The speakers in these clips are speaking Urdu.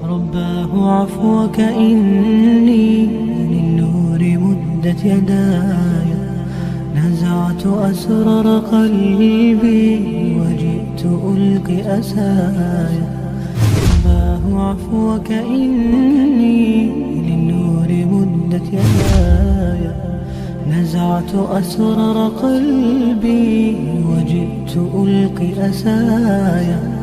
رباه عفوك إني للنور مدت يداي نزعت أسرار قلبي وجئت ألقي أساي رباه عفوك إني للنور مدت يداي نزعت أسرار قلبي وجئت ألقي أساي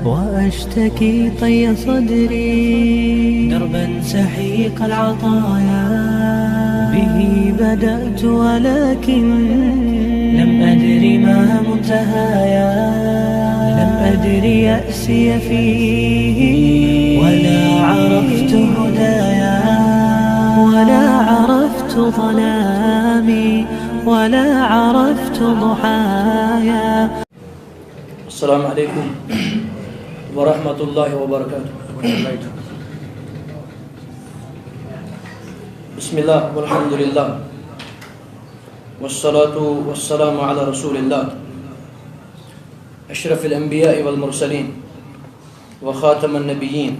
وأشتكي طي صدري دربا سحيق العطايا به بدأت ولكن لم أدر ما منتهايا لم أدر يأسي فيه ولا عرفت هدايا ولا عرفت ظلامي ولا عرفت ضحايا. السلام عليكم ورحمة الله وبركاته. بسم الله والحمد لله والصلاة والسلام على رسول الله أشرف الأنبياء والمرسلين وخاتم النبيين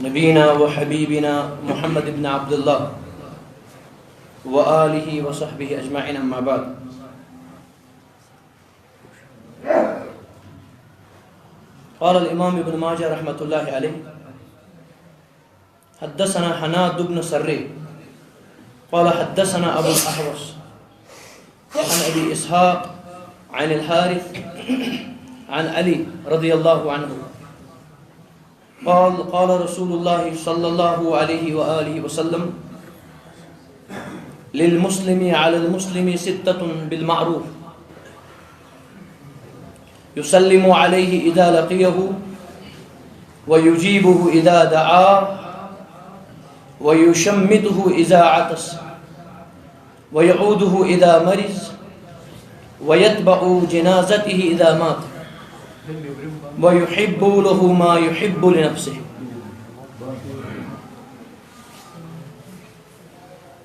نبينا وحبيبنا محمد بن عبد الله وآله وصحبه أجمعين أما بعد. قال الإمام ابن ماجه رحمة الله عليه حدثنا حناد بن سري قال حدثنا أبو الأحوص عن أبي إسحاق عن الحارث عن علي رضي الله عنه قال قال رسول الله صلى الله عليه وآله وسلم للمسلم على المسلم 6 بالمعروف يسلم عليه إذا لقيه ويجيبه إذا دعاه ويشمته إذا عطس ويعوده إذا مرض ويتبع جنازته إذا مات ويحب له ما يحب لنفسه.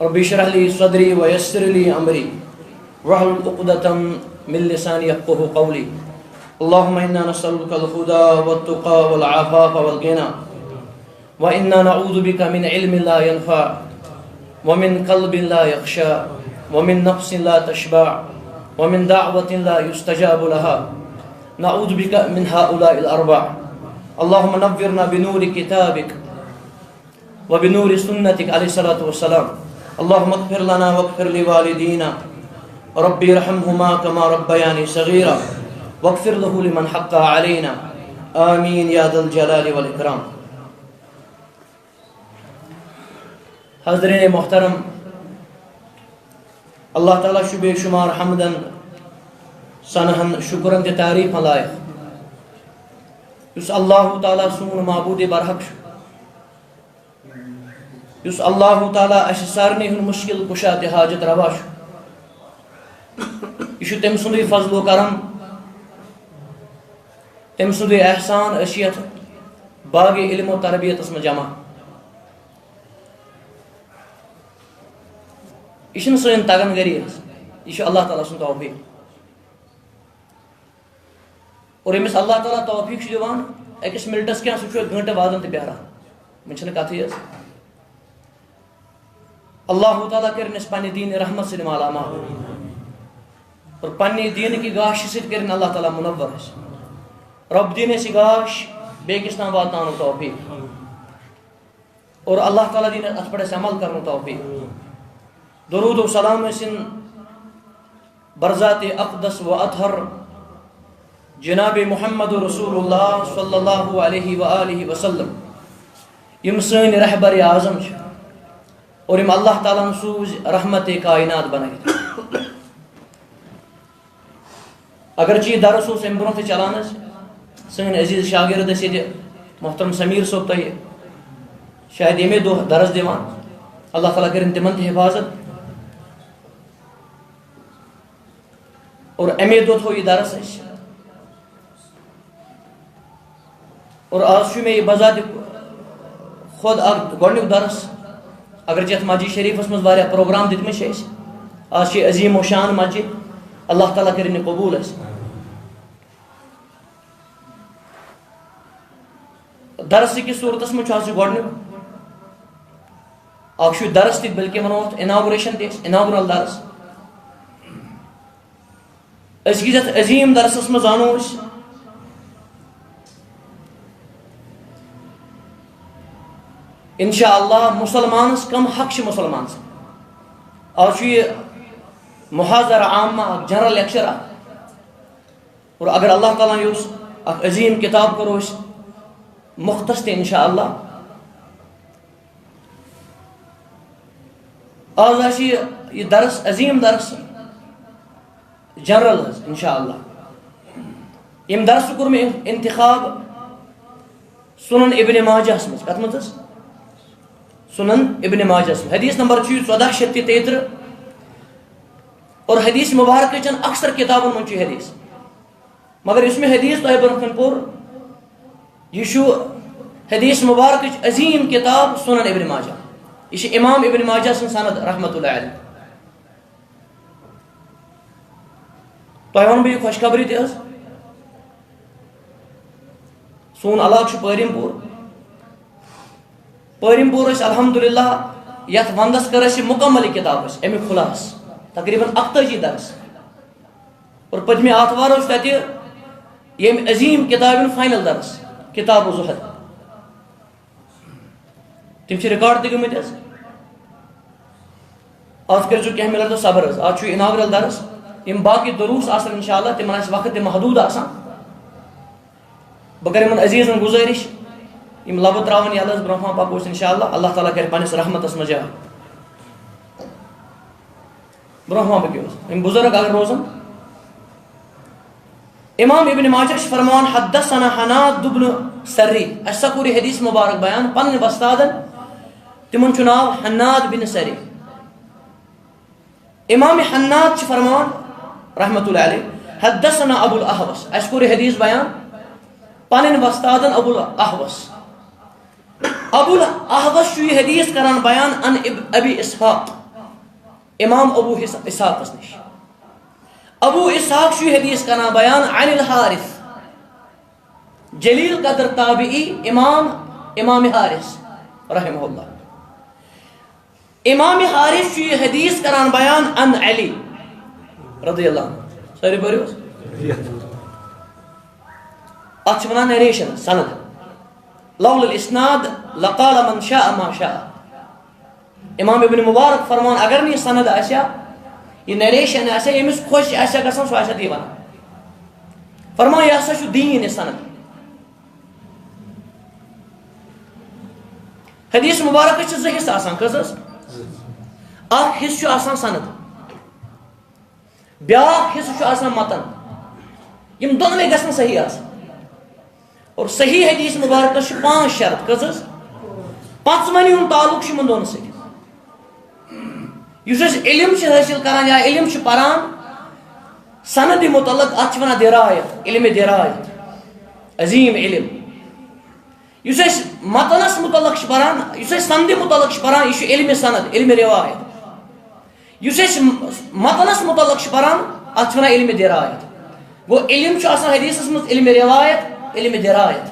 رب اشرح لي صدري ويسر لي أمري واحلل عقدة من لساني يفقهوا قولي. اللهم إنا نسألك الهدى والتقى والعفاف والغنى وإنا نعوذ بك من علم لا ينفع ومن قلب لا يخشى ومن نفس لا تشبع ومن دعوة لا يستجاب لها نعوذ بك من هؤلاء الأربع. اللهم نورنا بنور كتابك وبنور سنتك عليه الصلاة والسلام. اللهم اغفر لنا واغفر لوالدينا ربي ارحمهما كما ربياني صغيرا واغفر له لمن حق علينا آمین یا ذا الجلال والاکرام. حضرین محترم، اللہ تعالیٰ چھُ بے شمار حمدن سنہن شکرن تہ تعریفن لائق یس اللہ تعالیٰ سون معبود برحق یس اللہ تعالیٰ اس سارنی ہن مشکل کشا تہ حاجت روا یہ تم سندی فضل و کرم تم سندی احسان اشیت باغ علم و تربیت اس میں جمع یہ سن تگن گری یہ اللہ تعالیٰ سن توفیق اور امس اللہ تعالیٰ توفیق دان اکس منٹس کیا سہ گھنٹہ وادن تہ بیہران من کتھی اللہ تعالیٰ کرنس پنہ دین رحمت سے مالا مال اور پنہ دین کی گاش ست کرن اللہ تعالیٰ منور رب دین سی گاش بیکس تام واتناؤ توفیق اور اللہ تعالیٰ دین ات پہ عمل کرن توفیق. درود و سلام سن برذات اقدس و اطہر جناب محمد رسول اللہ صلی اللہ علیہ وآلہ وسلم یم سن رہبر اعظم اور یم اللہ تعالیٰ سوز رحمت کائنات بنائیت. اگرچہ یہ درس اس ام برو چلان سن عزیز شاگرد یہ محترم سمیر صوب تہ شاید یمے دہ درس دیوان اللہ تعالیٰ کرن تمن تہ حفاظت اور امے دہ تھو یہ درس اور آج میں یہ بذات خود گۄڈنیُک درس اگرچہ اتھ مسجد شریفس مز واریاہ پروگرام دتمت آج عظیم و شان مسجد اللہ تعالیٰ کرن قبول درس کی صورتس من گۄڈنیُک اکھ چھُ درس تہِ بلکہ ونو اناگوریشن تہِ اناگرل درس أزکِس یتھ عظیٖم درسس منٛز زانو أسۍ انشاء اللہ مسلمانس کم حق چھِ مسلمان سن آز چھُ یہِ محاضرہ عامہ اکھ جنرل لیکچر اور اگر اللہ تعالیٰ یوٚژ اکھ عظیٖم کتاب کرو أسۍ مختص تہِ انشاء اللہ آز آسہِ یہِ درس عظیٖم درس جنرل حظ انشاء اللہ ییٚمہِ درسُک کوٚر مےٚ انتخاب سنن ابن ماجہس منٛز کتھ منٛز حظ سنن ابن ماجہس منٛز حدیث نمبر چھُ 1433 اور حدیث مبارکہ چن اکثر کتابن منٛز چھُ حدیث مگر یُس مےٚ حدیث تۄہہِ برونٛہہ کَنہِ پوٚر یہ چھُ حدیث مبارکٕچ عظیٖم کتاب سنن ابن ماجہ یہ چھِ امام ابن ماجہ سٕنٛز سند رحمۃ اللہ علیہ تۄہہِ وَنہٕ بہٕ یہِ خۄشخبری تہِ حظ سون علاقہٕ چھُ پٲرِم پوٗر ٲسۍ الحمدللہ یتھ ونٛدس کٔر اَسہِ مُکمل یہِ کتاب اَسہِ امیُک خُلاص تقریٖباً 88 درس اور پٔتمہِ آتھوار اوس تتہِ ییٚمہِ عظیٖم کتابہِ ہُنٛد فاینل درس کتاب زُہد تِم چھِ رِکاڈ تہِ گٔمٕتۍ حظ آز کٔرۍزیٚو کینٛہہ مِنٹ صبر حظ آز چھُ اناگرل درس یِم باقٕے دروٗس آسن انشاء اللہ تِمن آسہِ وقت تہِ محدوٗد آسان بہٕ کرٕ یِمن عزیٖزن گُزٲرِش یِم لبہٕ تراون یلہٕ حظ برونٛہہ کُن پکو أسۍ انشاء اللہ اللہ تعالیٰ کرِ پننِس رحمتس منٛز جاے برونٛہہ پٔکِو حظ یِم بُزرگ اگر روزن امام ابن ماجہ چھُ فرماوان حدثنا حناد بن سری اَسہِ ہسا کوٚر یہِ حدیث مبارک بیان پنٕنۍ وستادن تِمن چھُ ناو حناد بن سری امام حناد چھُ فرماوان رحمۃ اللہ علیہ حدثنا ابو الاحوص اَسہِ کوٚر یہِ حدیث بیان پنٕنۍ وستادن ابو الاحوص ابو الاحوص چھُ یہِ حدیث کران بیان ان ابی اسحاق امام ابو اسحاقس نش ابو اسحاق چھُ یہِ حدیث کران بیان عن الحارث جلیل قدر تابعی امام حارث رحمہ اللہ امام حارث چھُ یہِ حدیث کران بیان ان علی رضی اللہ عنہ سٲری پٔرِو حظ اتھ چھِ ونان نیریشن سند لولا الاسناد لقال من شاء ما شاء امام ابن مبارک فرمان اگر نہٕ یہِ سند آسہِ ہا یہ نیریشن آسہِ ہا ییٚمِس خۄش آسہِ ہا گژھان سُہ آسہِ ہا تی ونان فرمان یہِ ہسا چھُ دیٖن یہِ سند حدیث مبارکس چھِ 2 حصہٕ آسان کٔژ حظ اکھ حصہٕ چھُ آسان سند بیاکھ حصہٕ چھُ آسان متن یِم دۄنوے گژھن صحیح آسٕنۍ اور صحیح حدیث مبارکس چھُ 5 شرط کٔژ حظ 5وٕنی ہُنٛد تعلق چھُ یِمن دۄن سۭتۍ یُس أسۍ علم چھِ حٲصِل کران یا علم چھِ پران سندِ متعلق اتھ چھِ ونان درایت علم درایت عظیٖم علم یُس أسۍ متنس متعلق چھِ پران یُس أسۍ سندِ متعلق چھِ پران یہِ چھُ علم سند علم روایت یُس أسۍ متنس متعلق چھِ پران اتھ چھِ ونان علم درایت گوٚو علم چھُ آسان حدیثس منٛز علم روایت علم درایت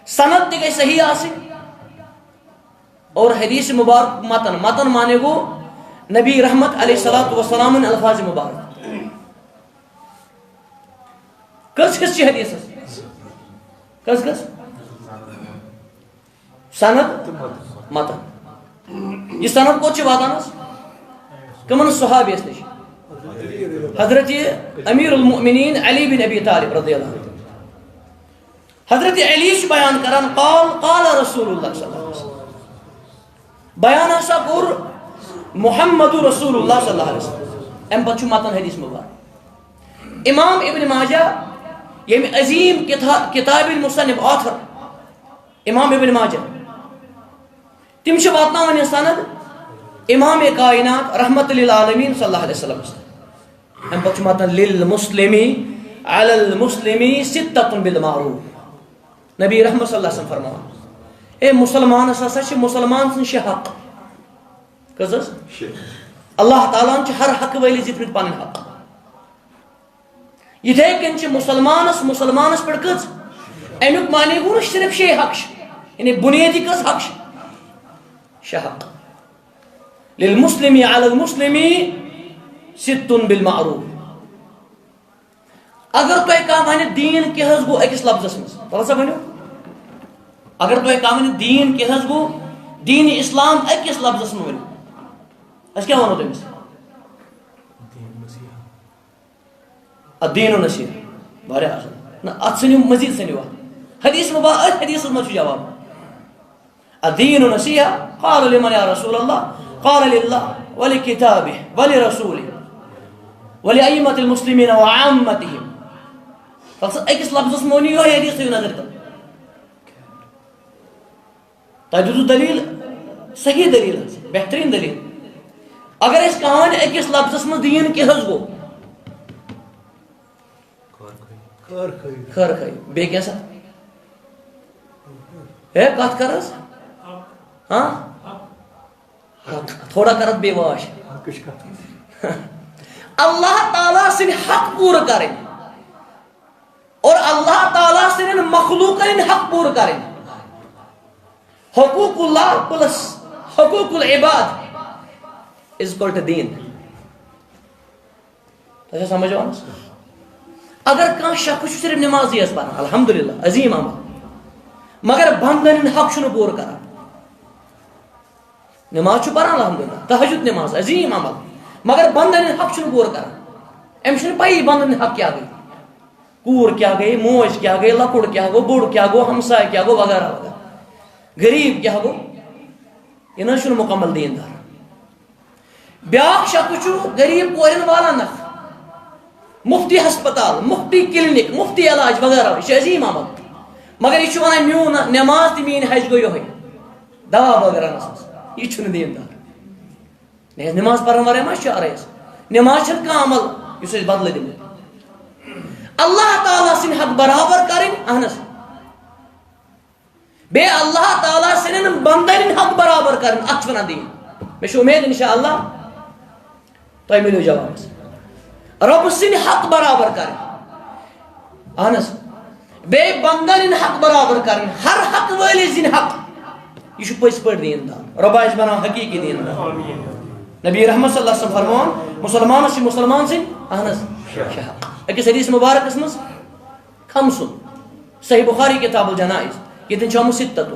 سند تہِ گژھِ صحیح آسٕنۍ اور حدیث مبارک متن مانے گوٚو نبی رحمت علیہ الصلوۃ والسلام الفاظ مبارک کٔژ چھِ حدیثس کٔژ سند متن یہ سند کوٚت چھِ واتان حظ کٕمن صحابیس نِش حضرت امیر المؤمنین علی بن ابی طالب رضی اللہ عنہ حضرت علی چھُ بیان کران قال رسول اللہ صلی اللہ علیہ وسلم بیان ہسا کوٚر محمد رسول اللہ صلی اللہ علیہ وسلم امہِ پتہٕ چھُ متن حدیث مبارک امام ابن ماجہ ییٚمہِ عظیٖم کتابِ مصنف آتھر امام ابن ماجہ تِم چھِ واتناوان یہِ سند امام کائنات رحمت للعالمین صلی اللہ علیہ وسلم امہِ پتہٕ چھُ متن للمسلمی علی المسلمی ستۃ بالمعروف نبی رحمت صلی اللہ علیہ وسلم فرماوان اے مسلمانس ہسا چھِ مسلمان سٕنٛدۍ 6 حق کٔژ حظ اللہ تعالیٰ ہن چھِ ہر حق وٲلِس دِتمٕتۍ پنٕنۍ حق یِتھے کٔنۍ چھِ مسلمانس پٮ۪ٹھ کٔژ امیک معنی گو صرف شے حق یعنی بنیادی کس حق شے حق للمسلم علی المسلم ست بالمعروف اگر تو کہاں ون دین کیا گو اکس لفظس مز بہت سا ونو اگر تو کہاں ون دین کیا گو دین اسلام اکس لفظس مز ونو اس کیا ونو تمس الدین نصیحہ واریاہ اصل نہ ات سنو مزید سنو حدیث مبارک حدیث مز جواب الدین نصیحہ قال لمن یا رسول اللہ قال للہ ولکتابہ ولرسولہ ولأئمة المسلمین وعامتهم اکس لفظس مونی یہ حدیث تھی نظر کر تجدو دلیل صحیح دلیل بہترین دلیل اگر اس کہان اکس لفظس میں دین کی حض گو خر خی بے کیسا ہے کات کرس ہاں تھوڑا کرت بے واش اللہ تعالیٰ سے حق پور کریں اور اللہ تعالیٰ سے مخلوق حق پور کریں حقوق اللہ پلس حقوق العباد از اکول ٹو دین تو سمجھو اگر کان شخص صرف نمازی اس پڑھان الحمدللہ عظیم عمل مگر بندن حق چھن پور کران نماز چھو پڑھان الحمدللہ تہجد نماز عظیم عمل مگر بندن حق چھن پور کران ام چھن پائی بندن حق کیا گئی کور کیا گئی موج کیا گئی لکڑ کیا گو بوڑ کیا گو ہمسائے کیا گو وغیرہ وغیرہ غریب کیا گو یہ نہ چھن مکمل دیندار بیاق شخص چھو غریب کورن والا نخ مفتی ہسپتال مفتی کلینک مفتی علاج وغیرہ یہ عظیم عمل مگر یہ ونان میون نماز تہ مین حج گو یہ دوا وغیرہ نس یہ چھن دیندار نماز پڑھن ورے ما شعرس نماز چھن کانٛہہ عمل یُس أسۍ بدلہٕ دِمو اللہ تعالیٰ سٕنٛدۍ حق برابر کرٕنۍ اہن حظ بیٚیہِ اللہ تعالیٰ سٕنٛدٮ۪ن بنٛدن ہٕنٛدۍ حق برابر کرٕنۍ اتھ چھِ ونان دین مےٚ چھُ اُمید انشاءاللہ تۄہہِ مِلیو جواب رۄب سٕنٛدۍ حق برابر کرٕنۍ اہن حظ بیٚیہِ بنٛدن ہٕنٛدۍ حق برابر کرٕنۍ ہر حق وٲلِس دِنۍ حق یہ چھُ پٔزۍ پٲٹھۍ دیندار رۄب آسہِ بناو حقیٖقی دیندار نبی رحمت صلی اللہ علیہ وسلم فرمان مسلمانس چھِ مسلمان سٕنٛدۍ اہن حظ حق أکِس حدیث مبارکس مز خمسن صحیح بخاری کتاب الجنائز یتن چھُ آمُت ستتن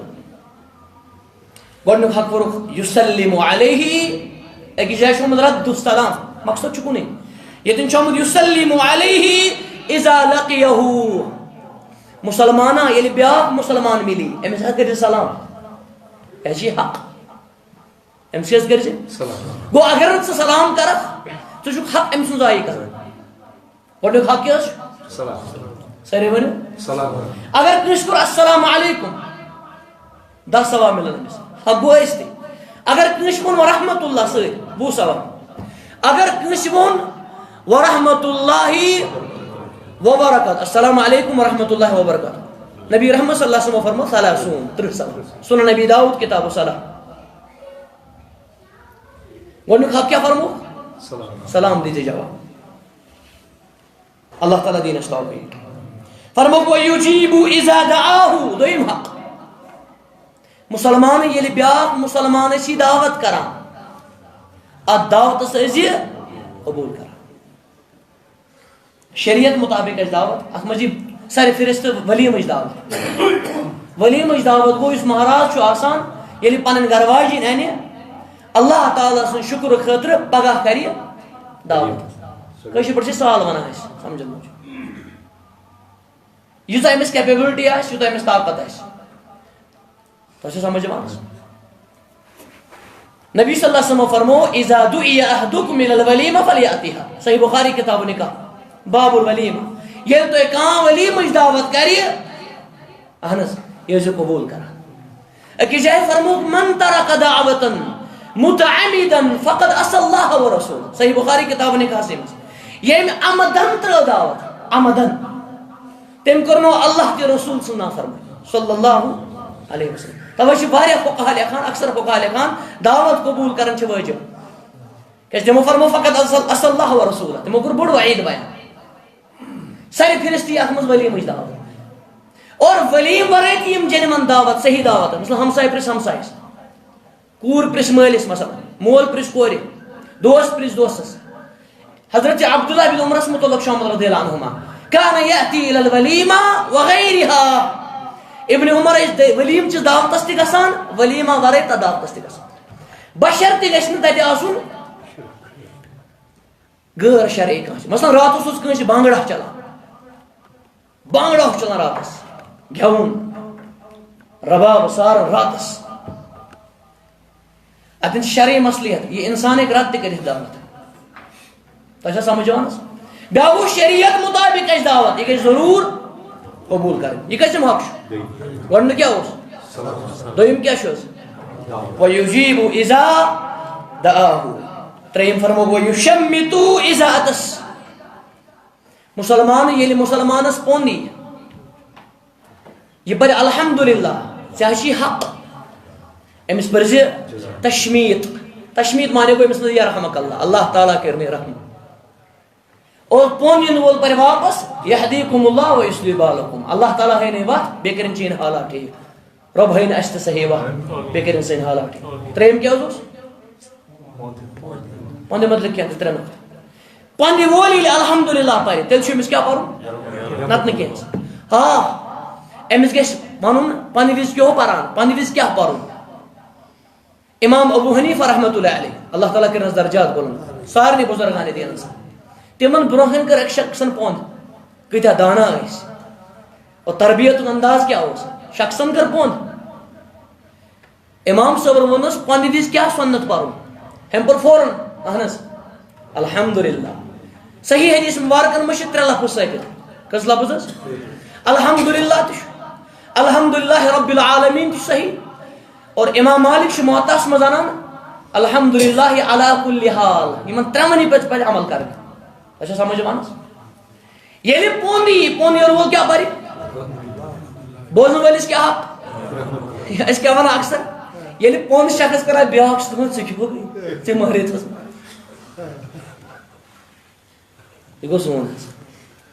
گۄڈنیُک حق ووٚرُکھ یُسلِمُ علیہ أکِس جایہِ چھُ آمُت رد السلام مقصد چھُ کُنُے یتن چھُ آمُت یُسلِمُ علیہ اذا لقیہ مسلمانہ ییٚلہِ بیٛاکھ مسلمان مِلی أمِس حظ کٔرزِ سلام یہِ چھُ حق أمِس کیٛاہ حظ کٔرزِ گوٚو اگر نہٕ ژٕ سلام کرکھ ژٕ چھُکھ حق أمۍ سُنٛد ضایع کران گۄڈنیُک حق کیٛاہ حظ چھُ سٲری ؤنِو اگر کٲنٛسہِ کوٚر السلام علیکم 10 ثواب مِلان أمِس حق گوٚو أسۍ تہِ اگر کٲنٛسہِ ووٚن ورحمت اللہ سۭتۍ 20 ثواب اگر کٲنٛسہِ ووٚن ورحمت اللہ وبرکاتہ السلام علیکم ورحمت اللہ وبرکاتہ نبی رحمت صلی اللہ علیہ وسلم فرمو 30 ثواب سنن نبی داؤد کتاب الصلاۃ گۄڈنیُک حق کیٛاہ فرمو سلام دیجیے جواب اللہ تعالیٰ دینس توفیق فرمو وَيُجِيبُ إِذَا دَعَاهُ دوٚیِم حق مسلمان ییٚلہِ بیٛاکھ مسلمان ٲسی دعوت کران اتھ دعوتس ٲسۍ قبوٗل کران شریعت مطابق ٲسۍ دعوت اتھ منٛز یہِ سارِ فہرست ولیٖمٕچ دعوت ولیٖمٕچ دعوت گوٚو یُس مہراز چھُ آسان ییٚلہِ پنٕنۍ گرٕ واجِنۍ انہِ اللہ تعالیٰ سٕنٛدِ شُکرٕ خٲطرٕ پگاہ کرِ دعوت کٲشِر پٲٹھۍ چھِ سال ونان أسۍ سمجھن موٗجوٗب یوٗتاہ أمِس کیپیبلٹی آسہِ یوٗتاہ أمِس طاقت آسہِ تۄہہِ چھا سمجھ یِوان نبی صلی اللہ علیہ وسلم فرمو اذا دعی احدکم الى الولیمہ فلیأتیہا صحیح بخاری کتاب النکاح باب الولیمہ ییٚلہِ تۄہہِ کانٛہہ ولیٖمٕچ دعوت کرِ اہن حظ یہِ ٲسِو قبوٗل کران أکِس جایہِ فرموکھ من ترک دعوة متعمدا فقد عصى الله ورسوله صحیح بخاری کتاب النکاحسٕے منٛز ییٚمہِ عمدن ترٲو دعوت عمدن تٔمۍ کوٚر نہٕ اللہ تہِ رسوٗل سٕنٛز نافرمٲنی صلی اللہ علیہ وسلم توے چھِ واریاہ فقہا لیکھان اکثر فقہا لیکھان دعوت قبوٗل کرٕنۍ چھِ واجب کیازِ تِمو فرمو فقط عصى الله ورسوله تِمو کوٚر بوٚڑ وعیٖد بیان سارِ فہرست یی اتھ منٛز ولیٖمٕچ دعوت اور ولیم ورائے تہ یم جنمن دعوت صحیح دعوت مثلا ہمسائے پرس ہمسائس کور پرس مالس مثلا مول پرس کور دوست پرس دوستس حضرت عبداللہ بن عمرس متعلق شامل رضی اللہ عنہما کان یأتی الی الولیمہ وغیرها ابن عمر ولیم چیز دعوت تستی گسان ولیمہ ورائے تا دعوت تستی گسان بشر تی گشن تاتی آسون غیر شرعی کانش مثلا رات اس کانش بانگڑا چلا راتس گھون رباب سار راتس اتن شرعی مسئلیت یہ انسان ایک رات تکر دعوت تو سمجھوانس بیاو شریعت مطابق اس دعوت یہ ضرور قبول کریں یہ کسم حق شو گوڑن کیا ہوس دویم کیا شوز وَيُجِيبُ إِذَا دَعَاهُ تریم فرمو وَيُشَمِّتُ إِذَا أَتَس مسلمان یلی مسلمانس پونی یہ پر الحمدللہ چاہشی حق امس پر تشمیت مانے کو مثل یا رحمک اللہ تعالیٰ کرنے رحم اور پونین وول پر واپس یہدیکم اللہ و یصلح بالکم اللہ تعالیٰ ہے نہیں بات بے کرن چین حالات ٹھیک رب ہے نشت صحیح بات بے کرن چین حالات ٹھیک تریم کیا ہوس پوندے مطلب کیا ترے نقطہ پوندے وولی الحمدللہ پائے تیل شو امس کیا پارو نت نکیس ہاں امس گیس مانون پوندے ویز کیوں پاران پوندے ویز کیا پارو امام ابو حنیفہ رحمت اللہ علیہ اللہ تعالیٰ کے نزد درجات بولن سارے بزرگان دین تمن برہن کر ایک شخصن پوند کتیا دانا اس اور تربیت انداز کیا ہو شخصن کر پوند امام صبر ونس پوند ویز کیا سنت پارو ہم پر فوراً اہنس الحمدللہ صحیح حدیث مبارکن مشت ترے لفظ سکت کس لفظ الحمدللہ تش الحمدللہ رب العالمین تش صحیح اور امام مالک موطاس مزانان الحمدللہ علی کل حال یمن ترمنی پچ پچ عمل کر اچھا سمجھ مانس یہ پوندی اور وہ کیا پاری بولنے والیس کیا حق اس کیا وانا اکثر یہ پوند شخص کرا بیاک ستمن سکی ہو گئی تی مہریت ہس یہ گو سون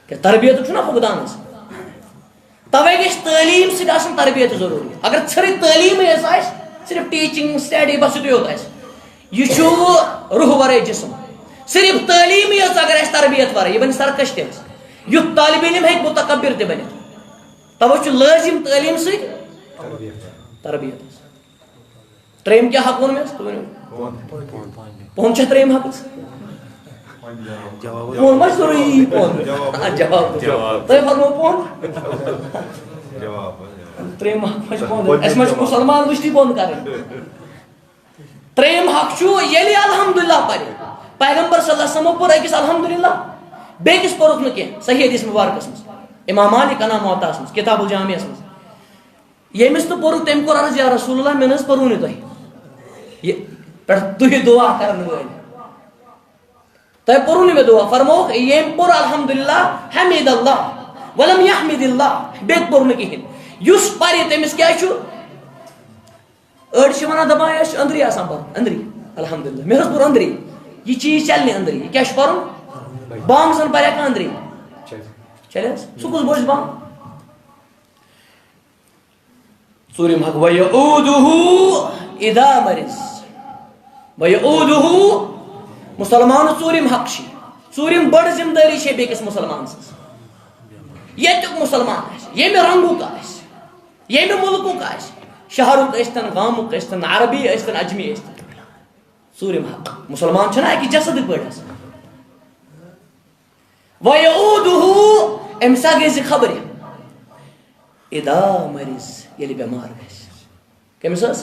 کہ تربیت چھنا فقدان ہس توے گیس تعلیم سے آسان تربیت ضروری اگر صرف تعلیم ہے صرف ٹیچنگ سٹڈی بس یہ ہوتا ہے یہ روح ورے جسم صرف تعلیم ہی اگر اس تربیت ورے یہ بن سرکش تہ یت طالب علم ہے متکبر تہ بن توے لازم تعلیم سے تربیت تریم کیا حق ون میں پہنچ تریم حق پون ما ضروری پون جواب تو فرمو پون تریم حق پون اس مچ مسلمان وشتی پون کرن تریم حق چھو یلی الحمدللہ پڑے پیغمبر صلی اللہ علیہ وسلم پر ایکس الحمدللہ بیکس پرک نہ کی صحیح حدیث مبارک اس امام مالک انا موطا اس کتاب الجامع اس یہ مس تو پرو تم کو عرض یا رسول اللہ میں نس پرونی تو یہ پر تو دعا کرن وے تو پرونی میں دعا فرمو یہ پر الحمدللہ حمید اللہ ولم يحمد اللہ بیت پرن کی یس پاری تمس کیا چھو اڑ ونا دبا اس اندری آسان پر اندری الحمدللہ میرے پر اندری یہ چیز چلنے اندری کیا چھ پرن بانگ سن پر کا اندری چلے سکوز بوش بانگ سوری حق وَيَعُودُهُ اِذَا مَرِض وَيَعُودُهُ مسلمان سوریم حق شی سوریم بڑ ذمہ داری شی بیکس مسلمان سس یہ تک مسلمان ہے یہ میں رنگو کا ہے یہ میں ملکوں کا ہے شہروں کا استن غاموں کا استن عربی استن اجمی استن سوریم حق مسلمان چھنا ہے کہ جسد پڑھ ہے وَيَعُودُهُ امسا گیزی خبر ہے اِذَا مَرِض یلی بیمار گئے کیمس اس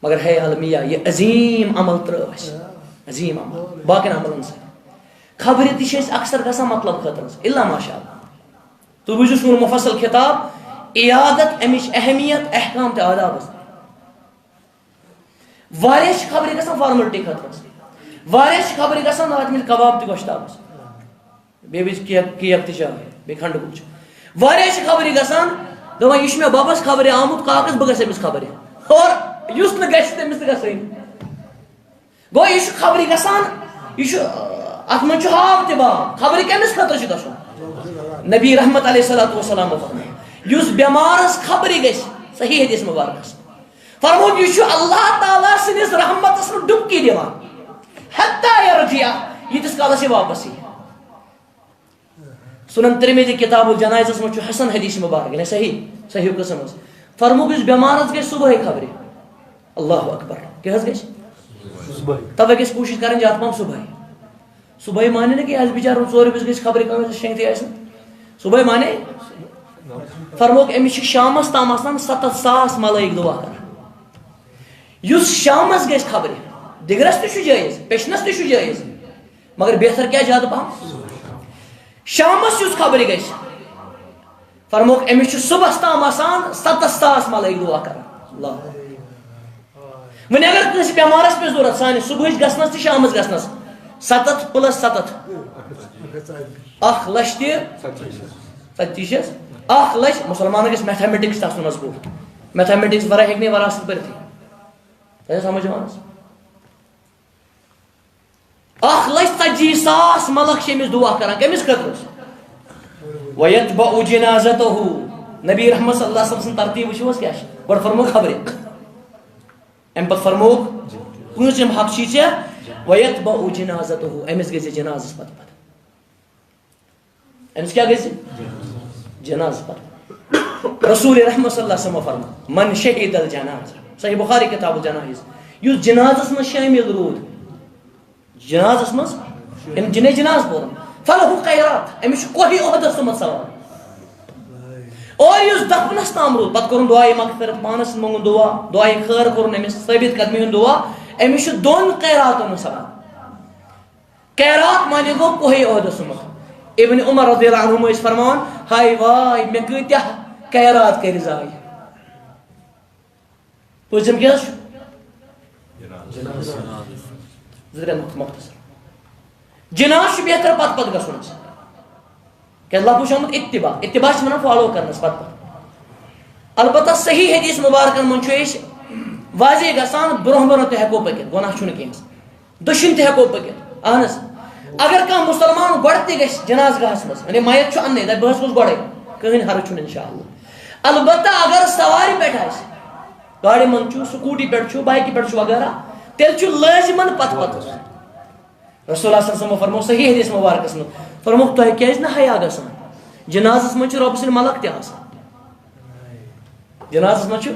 مگر ہے عالمیہ یہ عظیم عمل ترس عظیم عمل باقی عمل سے خبر تہ اکثر گژھان مطلب خاطر الا ماشاء اللہ تو بوزو سون مفصل خطاب عیادت امچ اہمیت احکام تہ آداب واریش خبر گژھان فارملٹی خاطر واریش خبر گژھان آدمی کباب تہ گوشتاب بیس کیک تہ چاے بی کھنڈ کچھ واریش خبر گژھان دپان یہ مے بابس خبر آمت کاکس بہ گژھِ امس خبر اور یس نہ گژھِ تٔمِس تہِ گژھٕنۍ گوٚو یہِ چھُ خبرِ گژھان یہ ات من ہاو تہ باب خبر کمس خطر گھن نبی رحمت علیہ الصلوۃ والسلام فرمایا یس بیمارس خبر گژھِ صحیح حدیث مبارکس فرمو یہ اللہ تعالیٰ سندس رحمتس من ڈبکی دِوان حتی یرجع یتس کالس یہ واپس یی سنن ترمذی کتاب الجنائز من حسن حدیث مبارک یعنی صحیح قسم فرمو اس بیمارس گژھِ صبح خبر اللہ اکبر کیا گژھِ تب گژھِ کوشش کریں زیادہ پہم صبح مانے نا کہ بچار 4 بجے گژھِ خبر شنگتھٕے آسہِ صبح مانے فرموک امس شامس تام آسان 7,000 ملائک دعا کران یس شامس گژھِ خبر دگرس تہ جائز پیشنس تہ جائز مگر بہتر کیا زیادہ پہم شامس یس خبر گژھِ فرموک امس صبحس تام آسان 7,000 ملائک دعا کران اللہ ون اگر کس بیمارس پہ ضرورت سانہ صبح گھنس تہ شامس گھنس 7 + 7 1 لچھ تہ 37 1 لچھ مسلمان گھس میتھمیٹکس تس مضبوط میتھمیٹکس ورا ہیٚکہِ وراثت پٔرِتھٕے تۄہہِ سمجھ یِوان 1,40,000 ملک چھِ أمِس دعا کران کٔمِس خٲطرٕ وَيَتْبَعُ جِنَازَتَهُ نبی رحمت صلی اللہ علیہ وسلم سٕنٛز ترتیٖب وٕچھِو حظ کیٛاہ چھِ گۄڈٕ فرمووُکھ خبرِ امہِ پتہٕ فرمووُکھ پٲنٛژِم حق چھِی ژےٚ وَيَتْبَعُ جِنَازَتَهُ أمِس گژھِ جنازس پتہٕ أمِس کیٛاہ گژھِ جناز پتہٕ رسول رحمت صلی اللہ علیہ وسلم فرموو من شہید الجنازہ صحیح بخاری کتاب الجنائز یس جنازس من شامل روٗد جنازس مز جنے جناز پورن فلہ خیرات امس کوہی عہدس تم سوال اور اس دفنس تام روٗد پتہٕ کوٚرُن دعائے مغفرت پانس منگُن دعائے خیر کوٚرُن امس ثٲبت قدمی ہُنٛد دعا امس 2 خیراتن سوال خیرات مانے گو کوہی عہدس تم ابن عمر رضی اللہ عنہما ٲسۍ فرماوان ہاے واے مےٚ کۭتیاہ خیرات کٔرۍ ضایہِ پوٗژِم کیٛاہ چھُ مختصر جناز چھُ بہتر پتہٕ گژھُن کیٛازِ لفظ چھُ آمُت اتباع چھِ ونان فالو کرنس پتہٕ البتہ صحیح حدیث مبارکن منٛز چھُ أسۍ واضح گژھان برونٛہہ تہِ ہٮ۪کو پٔکِتھ گۄناہ چھُنہٕ کینٛہہ دٔچھُن تہِ ہٮ۪کو پٔکِتھ اہن حظ اگر کانٛہہ مُسلمان گۄڈٕ تہِ گژھِ جناز گاہس منٛز یعنی میت چھُ اننے دپہِ بہٕ حظ گوٚژھ گۄڈے کٕہٕنۍ حرج چھُنہٕ انشاء اللہ البتہ اگر سوارِ پٮ۪ٹھ آسہِ گاڑِ منٛز چھُ سکوٗٹی پٮ۪ٹھ چھُ بایکہِ پٮ۪ٹھ چھُ وغیرہ تیٚلہِ چھُ لٲزِمن پتہٕ رسول اللہ صلی اللہ علیہ وسلم فرموو صحیح حدیث مبارکس منٛز فرمووُکھ تۄہہِ کیٛازِ نہٕ حیا گژھان جنازس منٛز چھِ رۄبہٕ سٕنٛدۍ ملک تہِ آسان جنازس منٛز چھُ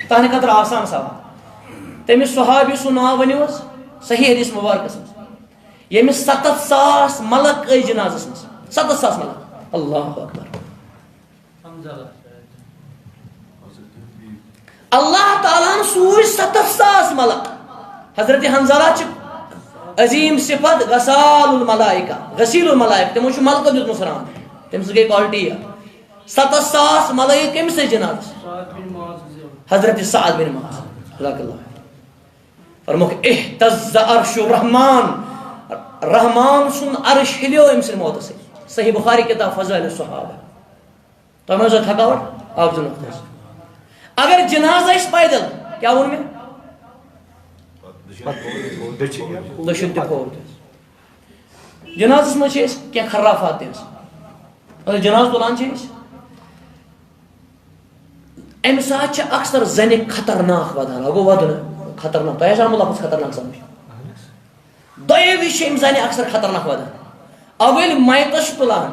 تہنٛدِ خٲطرٕ آسان سوال تٔمِس صحابی سُنٛد ناو ؤنِو حظ صحیح حدیث مبارکس منٛز ییٚمِس 7,000 ملک ٲسۍ جنازس منٛز 7,000 ملک اللہ اکبر اللہ تعالیٰ ہن سوٗزۍ 7,000 ملک حضرت حنظلہ چھِ عظیم صفت غسال الملائکہ غسیل الملائکہ تمو چھُ ملکن دیُتمُت سران تٔمۍ سٕنٛز گٔے کالٹی 7,000 ملائک کٔمِس ٲسۍ جنازس حضرت سعد بن معاذ جزاک اللہ فرمووُکھ اہتز عرش الرحمان رحمان سُنٛد عرش ہلیو أمۍ سٕنٛدِ موتہٕ سۭتۍ صحیح بخاری کتاب فضائل الصحابہ تۄہہِ ما ٲسوٕ تھکاوٹ آپ جنوب اگر جناز آسہِ پیدل کیٛاہ ووٚن مےٚ دٔچھُن تہِ کھووُر تہِ جنازس منٛز چھِ أسۍ کینٛہہ خرافات تہِ آسان اگر جناز تُلان چھِ أسۍ امہِ ساتہٕ چھِ اکثر زنہِ خطرناک ودان گوٚو ودُن خطرناک تۄہہِ آسہِ آمُت لفظ خطرناک سمجھ دۄیو وِزِ چھِ یِم زنہِ اکثر خطرناک ودان اَوٕ ییٚلہِ میتس چھِ تُلان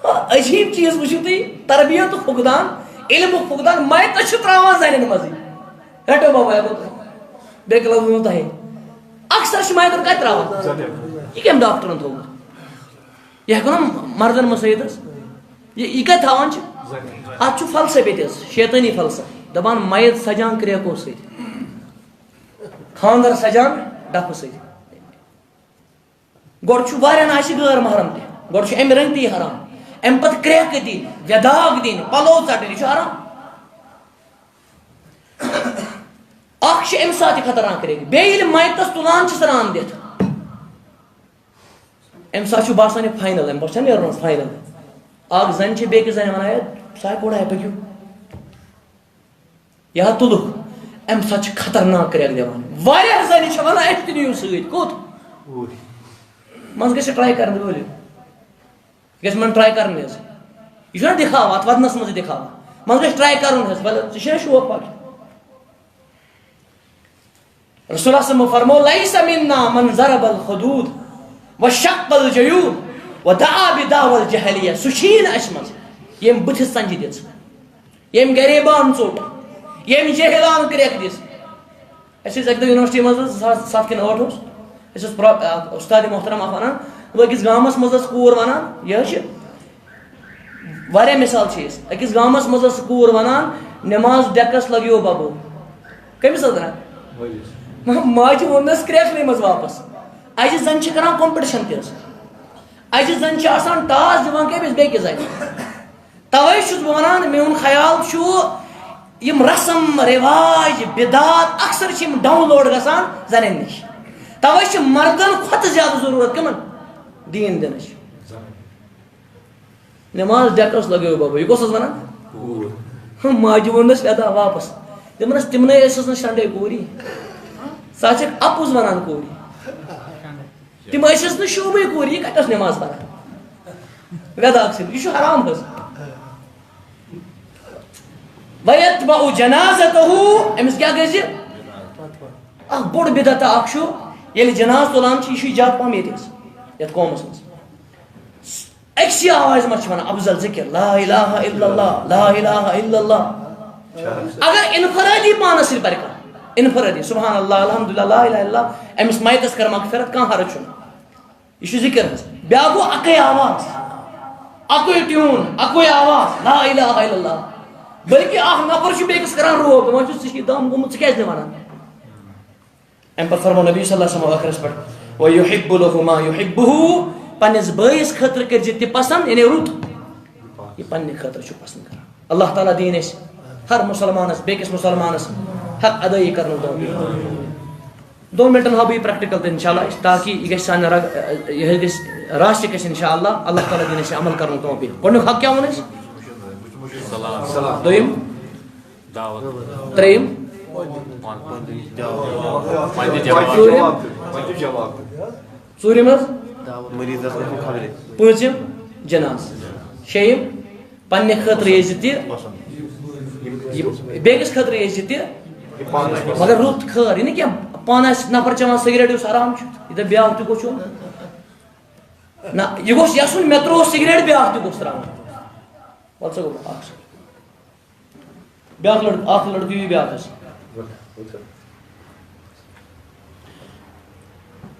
عجیٖب چیٖز وٕچھِو تُہۍ تربیتُک فقدان علمُک فقدان میتس چھِ تراوان زنٮ۪ن منٛزٕے رٹو بابا بیٚیہِ لفظ ووٚنوُ تۄہہِ اکثر چھِ میتن کتہِ تراوان یہِ کٔمۍ ڈاکٹرن تھوٚومُت یہِ ہٮ۪کو نا مردن منٛز تھٲیِتھ حظ یہِ کتہِ تھاوان چھِ اتھ چھُ فلسفے تہِ حظ شیطٲنی فلسفہٕ دپان میت سجان کرٛیکو سۭتۍ خانٛدر سجان ڈفہٕ سۭتۍ گۄڈٕ چھُ واریاہن آسہِ غٲر محرم تہِ گۄڈٕ چھُ امہِ رنٛگہٕ تی حرام امہِ پتہٕ کرٛیکہٕ دِنۍ وٮ۪داگ دِنۍ پلو ژٹٕنۍ یہِ چھُ حرام اکھ چھِ امہِ ساتہٕ یہِ خطرناک کرٛیکہٕ بیٚیہِ ییٚلہِ میتس تُلان چھِ سران دِتھ امہِ ساتہٕ چھُ باسان یہِ فاینل امہِ پتہٕ چھےٚ نیرُن فاینل اکھ زنہِ چھِ بیٚکِس زنہِ ونان ہے ساے کوڑا ہے پٔکِو یا تُلُکھ امہِ ساتہٕ چھِ خطرناک کرٛیکہٕ دِوان واریاہ زنہِ چھِ ونان اَسہِ تہِ نِیِو سۭتۍ کوٚت مز گژھِ ٹرائی کرنے وٲلِو گژھِ من ٹرائی کرنے حظ یہ چھُنہ دکھاوا اتھ ودنس منٛز دکھاوا مز گژھِ ٹرائی کرُن حظ بل ژےٚ چھُنہ شوق پکہِ رسول اللہ صلی فرمو لیس منا من ضرب الخدود وشق الجیوب ودعا بدعوى الجہلیہ سُہ چھی نہٕ اَسہِ منٛز ییٚمۍ بٕتھِس ژنجہِ دِژ ییٚمۍ غریبان ژوٚٹ ییٚمۍ جٲہِلان کرٛٮ۪کھ دِژ اَسہِ ٲسۍ اَکہِ دۄہ یونیورسٹی منٛز حظ 2007 کِنہٕ 8 اوس اَسہِ اوس اُستادِ محترم اکھ وَنان أکِس گامَس منٛز ٲس کوٗر وَنان یہِ حظ چھِ واریاہ مِثال چھِ أسۍ أکِس گامَس منٛز ٲس کوٗر وَنان نٮ۪ماز ڈٮ۪کَس لگیو ببو کٔمِس حظ وَنان ماجہِ ووٚننَس کرٛٮ۪کھنٕے منٛز واپَس اَجہِ زَن چھِ کَران کَمپِٹِشَن تہِ حظ اَجہِ زَن چھِ آسان ٹاس دِوان کٔمِس بیٚکِس زَنہِ تَوَے چھُس بہٕ وَنان میون خیال چھُ یِم رسم رِواج بِدات اکثر چھِ یِم ڈاوُن لوڈ گژھان زَنٮ۪ن نِش تَوَے چھِ مردن کھۄتہٕ زیادٕ ضروٗرت کٕمن دیٖن دِنٕچ نٮ۪ماز ڈٮ۪کَس لگٲیِو ببو یہِ کۄس ٲس وَنان ماجہِ ووٚننَس ادا واپَس دِمنَس تِمنٕے ٲسٕس نہٕ شَنڈے کوٗری ژٕ حظ چھَکھ اَپُز وَنان کوٗری تِم ٲسِس نہٕ شوٗبٕے کوٗرِ یہِ کَتہِ ٲس نٮ۪ماز پَران وٮ۪داکھ سۭتۍ یہِ چھُ حرام حظ وَیَتبَعُ جَنازَتَہُ أمِس کیٛاہ گژھِ اکھ بوٚڑ بِدعتا اکھ چھُ ییٚلہِ جناز تُلان چھِ یہِ چھُ زیادٕ پَہم ییٚتہِ حظ یَتھ قومَس منٛز أکسٕے آوازِ منٛز چھِ وَنان افضل ذِکر لا الہ الا اللہ لا الہ الا اللہ اگر انفرٲدی پانَس سۭتۍ پَرِ کانٛہہ انفرٲدی سبحان اللہ الحمدُاللہ لا الہ الا اللہ أمِس مَیتَس کَر مغفرت کانٛہہ حرج چھُنہٕ یہِ چھُ ذِکر حظ بیٛاکھ گوٚو اَکٕے آواز اَکُے ٹیوٗن اَکُے آواز لا الہ الا اللہ بٔلکہِ اکھ نفر چھُ بیٚکِس کران روب دَپان چھُس ژےٚ چھُے دم گوٚمُت ژٕ کیٛازِ نہٕ وَنان اَمہِ پَتہٕ فرمو نبی صلی اللہ علیہ وسلم ٲخرَس پٮ۪ٹھ وَیُحِبُّ لَہُ مَا یُحِبُّهُ پنٛنِس بٲیِس خٲطرٕ کٔرۍزِ تہِ پسنٛد یعنی رُت یہِ پنٛنہِ خٲطرٕ چھُ پسنٛد کران اللہ تعالیٰ دِیِن اَسہِ ہر مُسلمانَس بیٚکِس مُسلمانَس حق ادٲیی کرنُک توفیٖق 2 مِنٹن ہاو بہٕ یہِ پرٛٮ۪کٹِکل تہِ اِنشاء اللہ تاکہِ یہِ گژھِ سانہِ یہِ گژھِ راشہِ گژھِ اِنشاء اللہ تعالیٰ دِیِن اَسہِ عمل کرنُک توفیٖق گۄڈٕنیُک حق کیٛاہ ووٚن اَسہِ دوٚیِم ترٛیٚیِم ژوٗرِم حظ پوٗنٛژِم جناز شیٚیِم پننہِ خٲطرٕ ییٚزِ تہِ بیٚکِس خٲطرٕ ییٚزِ تہِ مگر رُت خٲر یہِ نہٕ کینٛہہ پانہٕ آسہِ نفر چٮ۪وان سِگریٹ یُس حرام چھُ یہِ دَپہِ بیٛاکھ تہِ گوٚژھ چیوٚن نہ یہِ گوٚژھ یَژھُن مےٚ ترٛوو سِگریٹ بیٛاکھ تہِ گوٚژھ ترٛاوُن وَلہٕ سا گوٚو اکھ بیٛاکھ لڑکہٕ اکھ لڑکہٕ یی بیٛاکھ حظ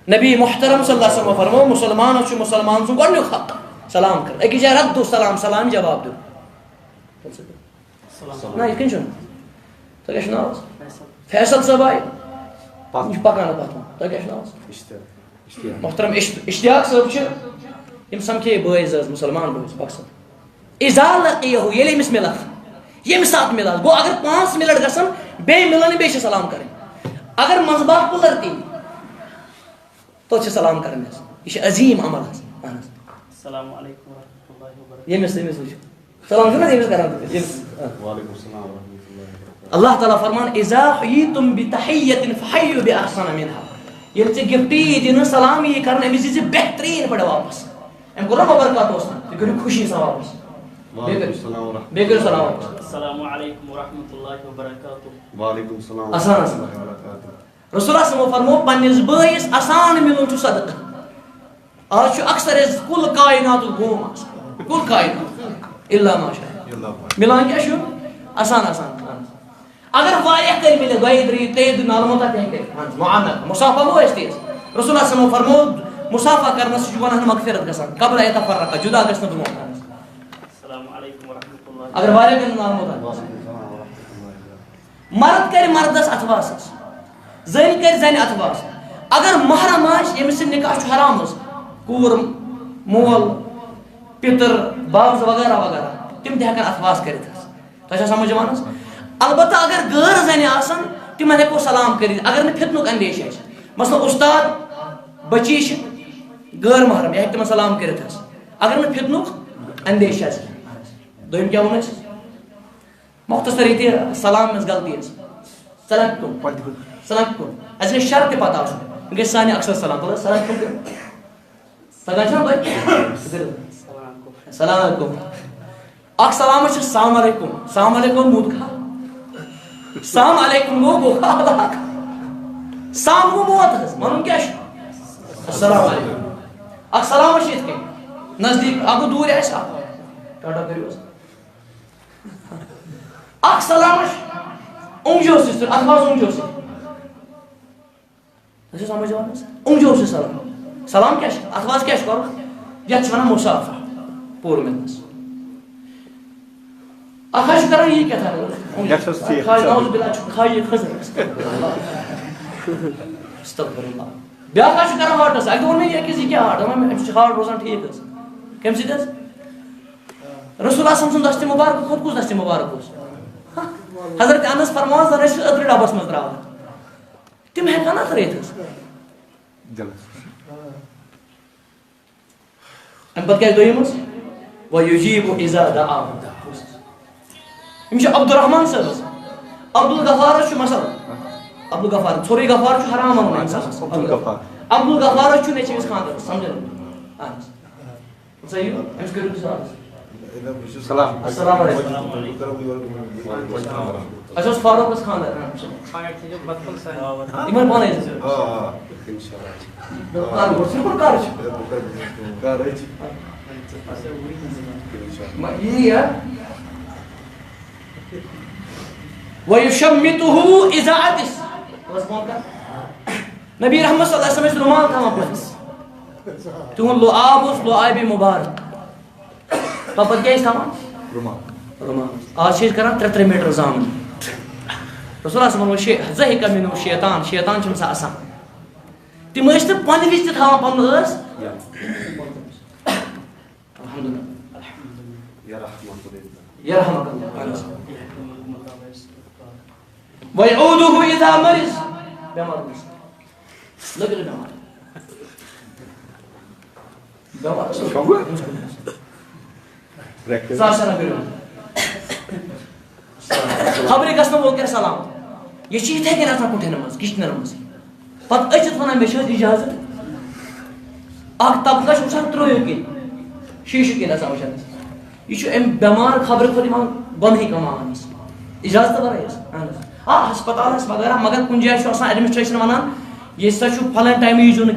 نبی محترم صلی اللہ علیہ وسلم فرمو مُسلمانس چھُ مُسلمان سُنٛد گۄڈنیُک حق سلام کرُن أکِس جایہِ رد سلام سلام جواب دیُن نہ یِتھ کٔنۍ چھُنہٕ تۄہہِ کیٛاہ چھُ ناو حظ فیصل صٲب آیہِ یہِ چھُ پکان پتھ تۄہہِ کیٛاہ چھُ ناو حظ محترم اشتیاق صٲب چھِ یِم سمکھے بٲے زٕ حظ مُسلمان بٲے پاکستان اِذا لقیہُ ییٚلہِ أمِس مِلَکھ ییٚمہِ ساتہٕ مِلَکھ گوٚو اگر 5 مِنٹ گژھن بیٚیہِ مِلان بیٚیہِ چھِ سلام کَرٕنۍ اگر منٛزٕ باغ پُلر تہِ توٚت چھِ سلام کَرٕنۍ حظ یہِ چھِ عظیٖم عمل حظ اہن حظ ییٚمِس وٕچھِو سلام چھُنہ ییٚمِس کران اللہ تعالیٰ فرمان اِذا حُیٖتُم بِتحیَّتٍ فحیُّ بِأحسَنَ مِنْہَا ییٚلہِ ژےٚ گِفٹ یی دِنہٕ سلام یی کرنہٕ أمِس دِژٕ بہتریٖن پٲٹھۍ واپس أمۍ کوٚر نہ ببرکات اوس نہ تُہۍ کٔرِو خوشی سان واپس بیٚیہِ کٔرِو سلام واپس السلام علیکم ورحمۃ اللہ وبرکاتہ وعلیکم السلام آسان آسان رسول اللہ صلی فرمو پننِس بٲیِس آسان مِلُن چھُ صدقہٕ آز چھُ اکثر أسۍ کُل کایناتُک گوم آسان کُل کاینات الا ماشاء اللہ مِلان کیٛاہ چھُ آسان آسان اگر واریاہ کٔرۍ مِلہِ 2 3 3 نالموتا تہِ ہیٚکہِ کٔرِتھ معانت مُسافہ گوٚو اَسہِ تہِ رسول اللہ صلی فرمو مُسافہ کرنس سۭتۍ چھُ گۄناہن مغفرت گژھان قبل یتفرقا جُدا گژھِ نہٕ برونٛٹھ اگر واریاہ کٔرۍ نالموتا مرد کرِ مردس اتھواس حظ زٔنۍ کرِ زنہِ اتھواس اگر محرم آسہِ ییٚمِس سۭتۍ نکاح چھُ حرام حظ کوٗر مول پِتٕر بابز وغیرہ وغیرہ تِم تہِ ہٮ۪کن اتھواس کٔرِتھ حظ تۄہہِ چھا سمجھ یِوان حظ البتہ اگر غٲر زنہِ آسن تِمن ہٮ۪کو سلام کٔرِتھ اگر نہٕ فِتنُک اندیش آسہِ مثلاً اُستاد بچی چھِ غٲر محرم یہِ ہٮ۪کہِ تِمن سلام کٔرِتھ حظ اگر نہٕ فِتنُک اندیش آسہِ دوٚیِم کیٛاہ ووٚن اَسہِ مۄختصر ییٚتہِ سلام منٛز غلطی حظ سلام کُن اَسہِ گژھِ شرط تہِ پتہ آسُن یہِ گژھِ سانہِ اکثر سلام سلام تگان چھا بھائی السلام علیکم اک سلام چھ السلام علیکم السلام علیکم مود کھا السلام علیکم گو سام گو موت من کیا السلام علیکم اک سلام چھ ات نزدیک اگو دور آس ٹاٹا کریو اک سلام اونجو سے اتواز اونجو سے سمجھ اونجو سے سلام سلام کیا اتواز کیا کرو یت ونان مسافر پور ملنس اخا کران یہ کیا تھا نعوذ باللہ کھائی خزر استغفر اللہ بیاکھ کران ہارٹس اگر ون یہ کہ کیا ہارٹ ہارٹ روزان ٹھیک کم سید رسول اللہ سن دست مبارک خود کس دست مبارک حضرت انس فرمان زن اتر ڈبس مز تراوان تم ہیکان ترت ام پتہ کیا دویم ویجیب اذا دعاه عبد الرحمن صاحب عبد الغفار مثلا عبد الغفار ژوری غفار حرام ون انسانس عبد الغفار نیچوس خاندر سمجھن صحیح امس کرو سلام السلام علیکم اچھا فاروق اس خاندر ایمان پانے انشاءاللہ وَيُشَمِّتُهُ إِذَا عَدِسْ نبی رحمت صلی اللہ علیہ وسلم رومان تھا پس تون لو آب مبارک پاپت کیا تھا رومان آج چیز کران 3 میٹر زامن رسول اللہ صلی اللہ علیہ وسلم زہک منو شیطان چھم سا آسان تم ٲسۍ نہٕ پننہِ وِزِ تہِ تھاوان پنُن ٲس الحمدللہ يرحمك الله ويعوده إذا مرض بمار لقل بمار ساشنا بيرو خبري قسم بول کر سلام یہ چیز ہے کہ نہ کوٹھے نماز کچنر نماز پت اچت ونان مے چھت اجازت اک طبقہ چھن ترویو کی شیشہ کی نہ سمجھن یہ ام بیمار خبر کھت گنہی کمان اجازت ورائے ہسپتال وغیرہ مگر کن جائے ایڈمنسٹریشن ونان یہ سا پھلن ٹائم ییزو نا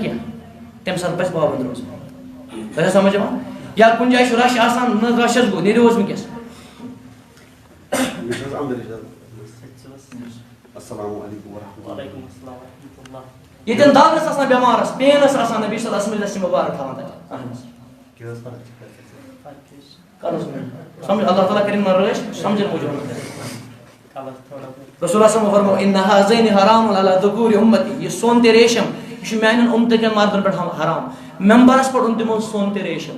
تم سات پہ پابند روز تھی سمجھ یا کن جائے رش آسان رشس گو نیرو ونکس السلام علیکم ورحمۃ اللہ یہ داغس آسان بیمارس پینس آسان نبی صلی اللہ علیہ وسلم مبارک تھاوان سمجھ اللہ تعالیٰ کریم رش سمجھ موجود رسول اللہ صلی اللہ علیہ وسلم فرمو ان هذین حرام علی ذکور امتی یہ سون تے ریشم یہ میانن امت کے مردن پر حرام ممبرس پر تمو سون تے ریشم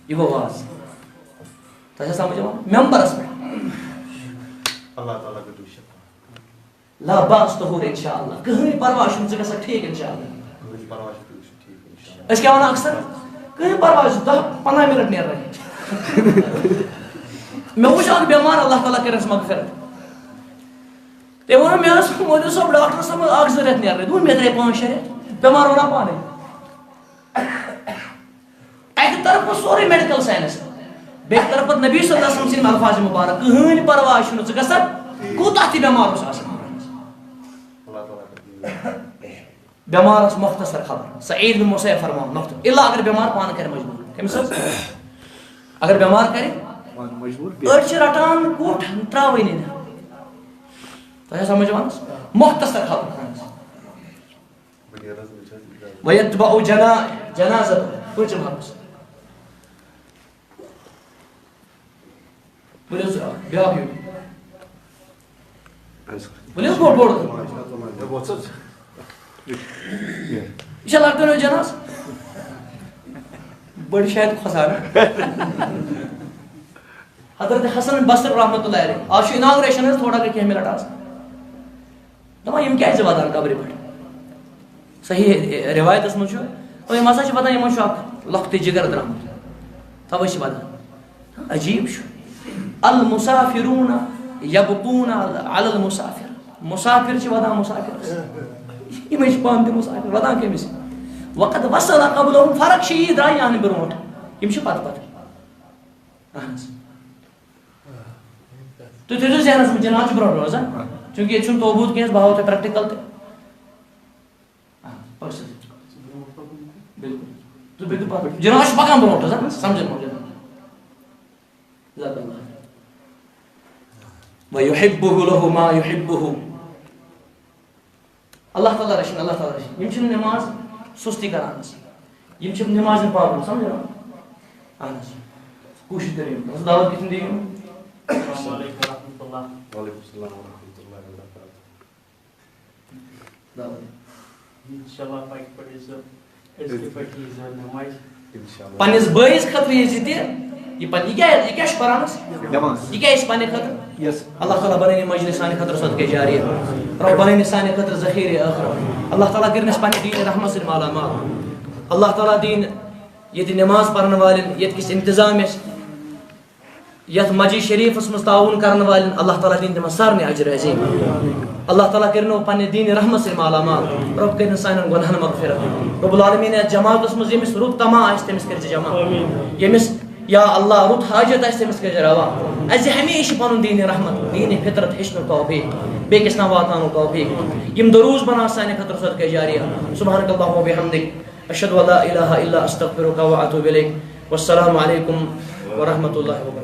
یہ واز تھا سمجھ ممبرس پر اللہ تعالیٰ کا دوشہ لا باس طہور انشاءاللہ کہیں پرواہ چھن ژٕ گژھکھ ٹھیک انشاءاللہ کہیں پرواہ چھُ ٹھیک انشاءاللہ اس کیا ونان اکثر کہیں پرواہ چھُ 10-15 منٹ نیر رہے میں وچھ اکھ بیمار اللہ تعالیٰ کرس مغفرت تے ون میں مولوی صاحب ڈاکٹر صاحب اکھ 2 رٮ۪تھ نیر رہے دون میں 3-5 رٮ۪تھ بیمار ونان پانے اکہ طرف سورے میڈیکل سائنس بیٚیہِ طرف نبی صلی اللہ علیہ وسلم سٕنٛدۍ الفاظ مبارک کٕہٕنۍ پرواہ چھُنہٕ ژٕ گژھکھ کوٗتاہ تہِ بیمار اوس آسان بیمارس مختصر خبر سعید بن مسیب فرمان مختصر الا اگر بیمار پانہ کر مجبور کمس اگر بیمار کرے مجبور اڑ چھ رٹان کوٹ تراوی نہ تو سمجھ وانس مختصر خبر ويتبع جنازه پوچھ مارس بولس بیا بیا بولس بوڑ بوڑ یہ لگتا ہے جناز بڑی شاید خسارہ حضرت حسن بصری رحمۃ اللہ علیہ آج اناگریشن ہے تھوڑا کہ منٹ آس دپان یم کیازِ واتان قبرِ پٮ۪ٹھ صحیح روایتس منٛز چھُ یم ہسا چھِ واتان یمن چھُ اکھ لۄکٹٕے جگر درٛامُت توے چھِ واتان عجیب چھُ المسافرون یبقون علی المسافر مسافر چھِ واتان مسافرس یہ پان تہ مسافر واتان کمس وقت وصل قبلهم فرق شیعہ درٛاے یہِ اَنہٕ برونٛٹھ یِم چھِ پتہٕ اہن حظ تُہۍ تھٲیزیو ذہنس منٛز جِناب چھُ برونٛٹھ روزان چوٗنٛکہِ ییٚتہِ چھُنہٕ توبوٗد کینٛہہ بہٕ ہاوو تۄہہِ پرٛٮ۪کٹِکل تہِ بالکل تُہۍ پٔکِو پتہٕ جِناب چھُ پکان برونٛٹھ حظ سمجھن موجوٗد وَيُحِبُّهُ لَهُ مَا يُحِبُّهُ اللہ تعالیٰ رٔچھِنۍ اللہ تعالیٰ رٔچھِنۍ یِم چھِنہٕ نٮ۪ماز سُستی کران حظ یِم چھِ نٮ۪ماز ہٕنٛدۍ پابنٛد سمجھان اہن حظ کوٗشِش کٔرِو دعوت کِتھ دِیِو السلام علیکم ورحمۃ اللہ وعلیکم السلام ورحمۃ اللہ وبرکاتہ انشاءاللہ پاکہِ پٲٹھۍ ٲسۍزیو أزکہِ پٲٹھۍ ییٖزیو نٮ۪مازِ انشاءاللہ پننِس بٲیِس خٲطرٕ ییٚزِ تہِ یہِ کیٛاہ چھُ پران حظ یہِ کیٛاہ چھِ پننہِ خٲطرٕ یس اللہ تعالیٰ بنٲیِن یہِ مجلس سانہِ خٲطرٕ صدقے جاریہ رۄب بنٲیِن سانہِ خٲطرٕ ذخیرِ ٲخرت اللہ تعالیٰ کٔرِنۍ اَسہِ پننہِ دیٖنہِ رحمت سۭتۍ مالا مال اللہ تعالیٰ دِیِن ییٚتہِ نٮ۪ماز پرن والٮ۪ن ییٚتہِ کِس انتظامِیَس یتھ مسجد شریفس منٛز تعاوُن کرن والٮ۪ن اللہ تعالیٰ دِیِن تِمن سارنٕے اجر عظیٖم اللہ تعالیٰ کٔرِنو پننہِ دیٖنہِ رحمت سۭتۍ مالا مال رۄب کٔرِنۍ سانٮ۪ن گۄنہن مغفرت رۄب العالمیٖن یتھ جماعتس منٛز ییٚمِس رُت تما آسہِ تٔمِس کٔرۍ زِ جمع ییٚمِس یا اللہ رُت حاجت آسہِ تٔمِس کٔرۍ زِ روا اَسہِ دِ ہمیشہِ پنُن دیٖنہِ رحمت دیٖنہِ فطرت ہیٚچھنُک توفیٖق بیٚکِس تام واتناونُک توفیٖق یِم دروٗز بناو سانہِ خٲطرٕ صدقے جاریہ سبحانک اللہم وبحمدک اشہدو ان لا الہ الا استغفرک واتوب الیک والسلام علیکم ورحمۃ اللہ وبرکاتہ